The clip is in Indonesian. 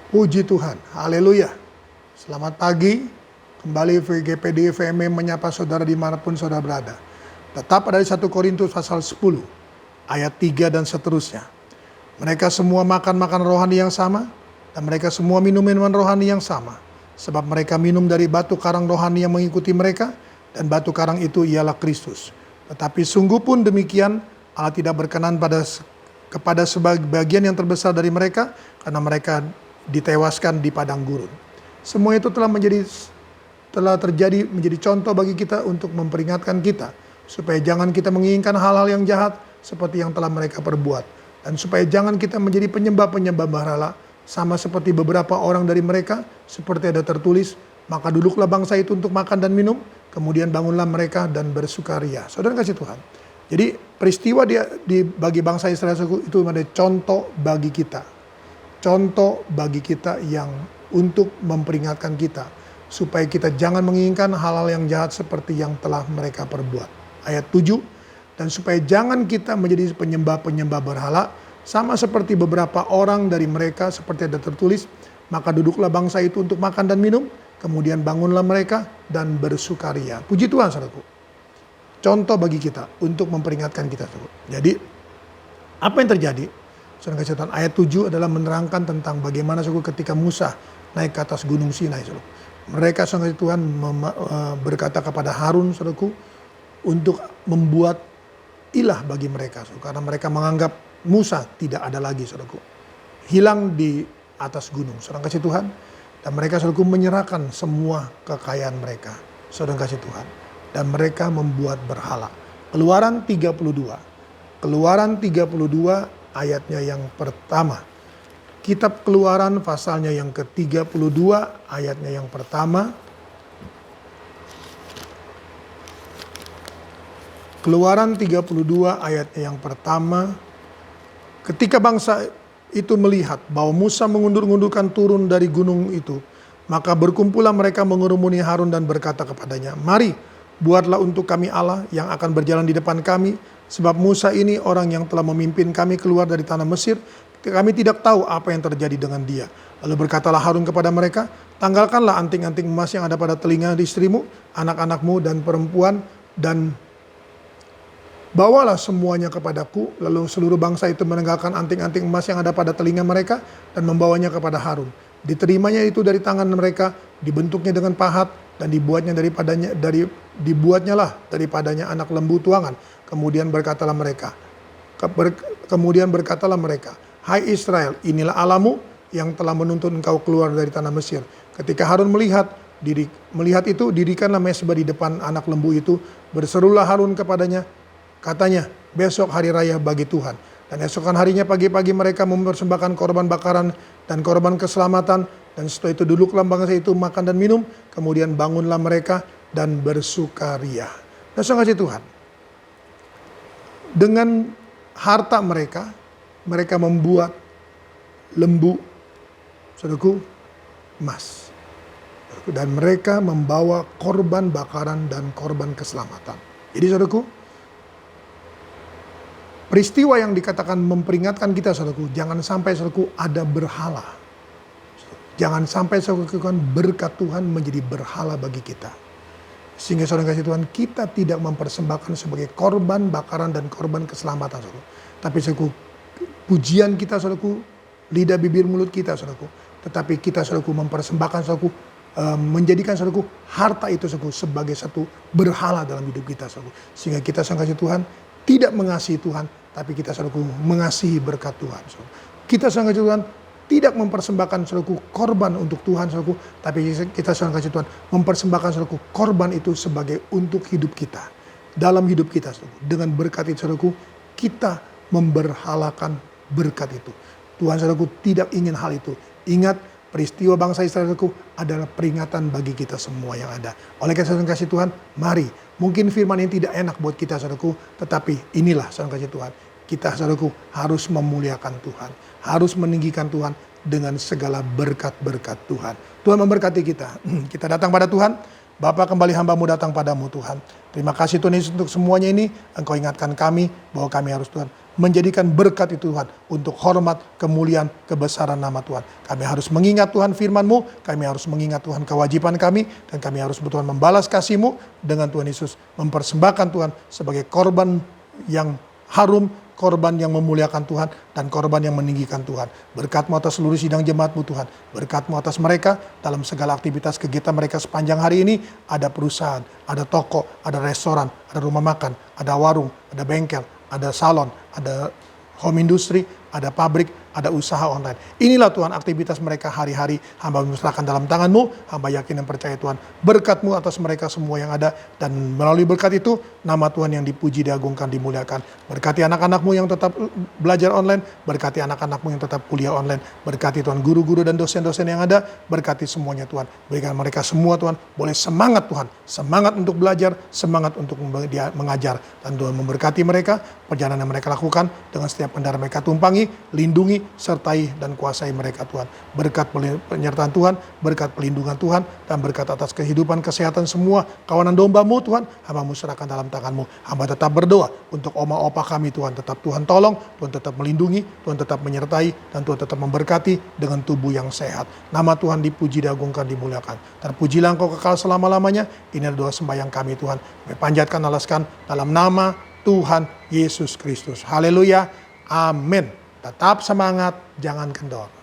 Puji Tuhan, haleluya. Selamat pagi, kembali VGPD VMM menyapa saudara dimanapun saudara berada. Tetap ada di 1 Korintus pasal 10, ayat 3 dan seterusnya. Mereka semua makan rohani yang sama, dan mereka semua minum minuman rohani yang sama. Sebab mereka minum dari batu karang rohani yang mengikuti mereka, dan batu karang itu ialah Kristus. Tetapi sungguh pun demikian, Allah tidak berkenan kepada sebagian yang terbesar dari mereka, karena mereka ditewaskan di padang gurun. Semua itu telah terjadi menjadi contoh bagi kita untuk memperingatkan kita supaya jangan kita menginginkan hal-hal yang jahat seperti yang telah mereka perbuat, dan supaya jangan kita menjadi penyembah berhala sama seperti beberapa orang dari mereka, seperti ada tertulis, maka duduklah bangsa itu untuk makan dan minum, kemudian bangunlah mereka dan bersukaria. Saudara kasih Tuhan. Jadi peristiwa bagi bangsa Israel itu ada contoh bagi kita. Contoh bagi kita yang untuk memperingatkan kita supaya kita jangan menginginkan hal-hal yang jahat seperti yang telah mereka perbuat. Ayat 7, dan supaya jangan kita menjadi penyembah berhala sama seperti beberapa orang dari mereka, seperti ada tertulis, maka duduklah bangsa itu untuk makan dan minum, kemudian bangunlah mereka dan bersukaria. Puji Tuhan, saudaraku. Contoh bagi kita untuk memperingatkan kita. Jadi apa yang terjadi? Saudara kasih Tuhan, ayat 7 adalah menerangkan tentang bagaimana ketika Musa naik ke atas gunung Sinai. Mereka saudara kasih Tuhan berkata kepada Harun, saudaraku, untuk membuat ilah bagi mereka. Karena mereka menganggap Musa tidak ada lagi, saudaraku. Hilang di atas gunung, saudara kasih Tuhan. Dan mereka, saudaraku, menyerahkan semua kekayaan mereka, saudara kasih Tuhan. Dan mereka membuat berhala. Keluaran 32. Keluaran 32 ayatnya yang pertama. Kitab Keluaran pasalnya yang ke-32 ayatnya yang pertama. Keluaran 32 ayatnya yang pertama. Ketika bangsa itu melihat bahwa Musa mengundur-undurkan turun dari gunung itu, maka berkumpullah mereka mengerumuni Harun dan berkata kepadanya, "Mari, buatlah untuk kami Allah yang akan berjalan di depan kami, sebab Musa ini orang yang telah memimpin kami keluar dari tanah Mesir. Kami tidak tahu apa yang terjadi dengan dia." Lalu berkatalah Harun kepada mereka, "Tanggalkanlah anting-anting emas yang ada pada telinga istrimu, anak-anakmu dan perempuan, dan bawalah semuanya kepadaku." Lalu seluruh bangsa itu menanggalkan anting-anting emas yang ada pada telinga mereka dan membawanya kepada Harun. Diterimanya itu dari tangan mereka, dibentuknya dengan pahat, dan dibuatnyalah daripadanya anak lembu tuangan. Kemudian berkatalah mereka, "Hai Israel, inilah Allahmu yang telah menuntun engkau keluar dari tanah Mesir." Ketika Harun melihat itu, dirikanlah mezbah di depan anak lembu itu. Berserulah Harun kepadanya, katanya, "Besok hari raya bagi Tuhan." Dan esokan harinya pagi-pagi mereka mempersembahkan korban bakaran dan korban keselamatan. Dan setelah itu duduklah bangsa itu makan dan minum. Kemudian bangunlah mereka dan bersukaria. Nah, saudara kasih Tuhan, dengan harta mereka membuat lembu, saudaraku, emas. Dan mereka membawa korban bakaran dan korban keselamatan. Jadi saudaraku, peristiwa yang dikatakan memperingatkan kita, saudaraku, jangan sampai, saudaraku, ada berhala. Jangan sampai, saudaraku, berkat Tuhan menjadi berhala bagi kita. Sehingga saudara kasih Tuhan, kita tidak mempersembahkan sebagai korban bakaran dan korban keselamatan, saudaraku. Tapi saudaraku, pujian kita, saudaraku, lidah bibir mulut kita, saudaraku. Tetapi kita, saudaraku, mempersembahkan, saudaraku, menjadikan, saudaraku, harta itu, saudaraku, sebagai satu berhala dalam hidup kita, saudaraku. Sehingga kita, saudara kasih Tuhan, tidak mengasihi Tuhan, tapi kita, saudaraku, mengasihi berkat Tuhan, saudaraku. Kita, saudara kasih Tuhan, tidak mempersembahkan, saudaraku, korban untuk Tuhan, saudaraku, tapi kita, saudara kasih Tuhan, mempersembahkan, saudaraku, korban itu sebagai untuk hidup kita. Dalam hidup kita, saudaraku, dengan berkat itu, saudaraku, kita memberhalakan berkat itu. Tuhan, saudaraku, tidak ingin hal itu. Ingat, peristiwa bangsa Israel, saudaraku, adalah peringatan bagi kita semua yang ada. Oleh karena saudara kasih Tuhan, mari. Mungkin firman ini tidak enak buat kita, saudaraku, tetapi inilah, saudara kasih Tuhan, kita, saudaraku, harus memuliakan Tuhan, harus meninggikan Tuhan dengan segala berkat-berkat Tuhan. Tuhan memberkati kita. Kita datang pada Tuhan, Bapa, kembali hamba-Mu datang padamu Tuhan. Terima kasih Tuhan Yesus untuk semuanya ini. Engkau ingatkan kami bahwa kami harus Tuhan menjadikan berkat itu Tuhan untuk hormat, kemuliaan, kebesaran nama Tuhan. Kami harus mengingat Tuhan firman-Mu, kami harus mengingat Tuhan kewajiban kami, dan kami harus Tuhan membalas kasih-Mu dengan Tuhan Yesus mempersembahkan Tuhan sebagai korban yang harum, korban yang memuliakan Tuhan, dan korban yang meninggikan Tuhan. Berkat-Mu atas seluruh sidang jemaat-Mu Tuhan. Berkat-Mu atas mereka dalam segala aktivitas kegiatan mereka sepanjang hari ini. Ada perusahaan, ada toko, ada restoran, ada rumah makan, ada warung, ada bengkel, ada salon, ada home industry, ada pabrik, ada usaha online. Inilah Tuhan aktivitas mereka hari-hari. Hamba menyerahkan dalam tangan-Mu. Hamba yakin dan percaya Tuhan berkat-Mu atas mereka semua yang ada. Dan melalui berkat itu, nama Tuhan yang dipuji, diagungkan, dimuliakan. Berkati anak-anak-Mu yang tetap belajar online. Berkati anak-anak-Mu yang tetap kuliah online. Berkati Tuhan guru-guru dan dosen-dosen yang ada. Berkati semuanya Tuhan. Berikan mereka semua Tuhan boleh semangat Tuhan. Semangat untuk belajar, semangat untuk mengajar. Dan Tuhan memberkati mereka, perjalanan yang mereka lakukan dengan setiap kendaraan mereka tumpangi, lindungi, sertai dan kuasai mereka Tuhan. Berkat penyertaan Tuhan, berkat pelindungan Tuhan, dan berkat atas kehidupan, kesehatan semua kawanan domba-Mu Tuhan, hamba-Mu serahkan dalam tangan-Mu. Hamba tetap berdoa untuk oma opa kami Tuhan, tetap Tuhan tolong, Tuhan tetap melindungi, Tuhan tetap menyertai, dan Tuhan tetap memberkati dengan tubuh yang sehat. Nama Tuhan dipuji, diagungkan, dimuliakan. Terpujilah Engkau kekal selama-lamanya. Ini adalah doa sembahyang kami Tuhan. Kami panjatkan, alaskan dalam nama Tuhan Yesus Kristus. Haleluya. Amin. Tetap semangat, jangan kendor.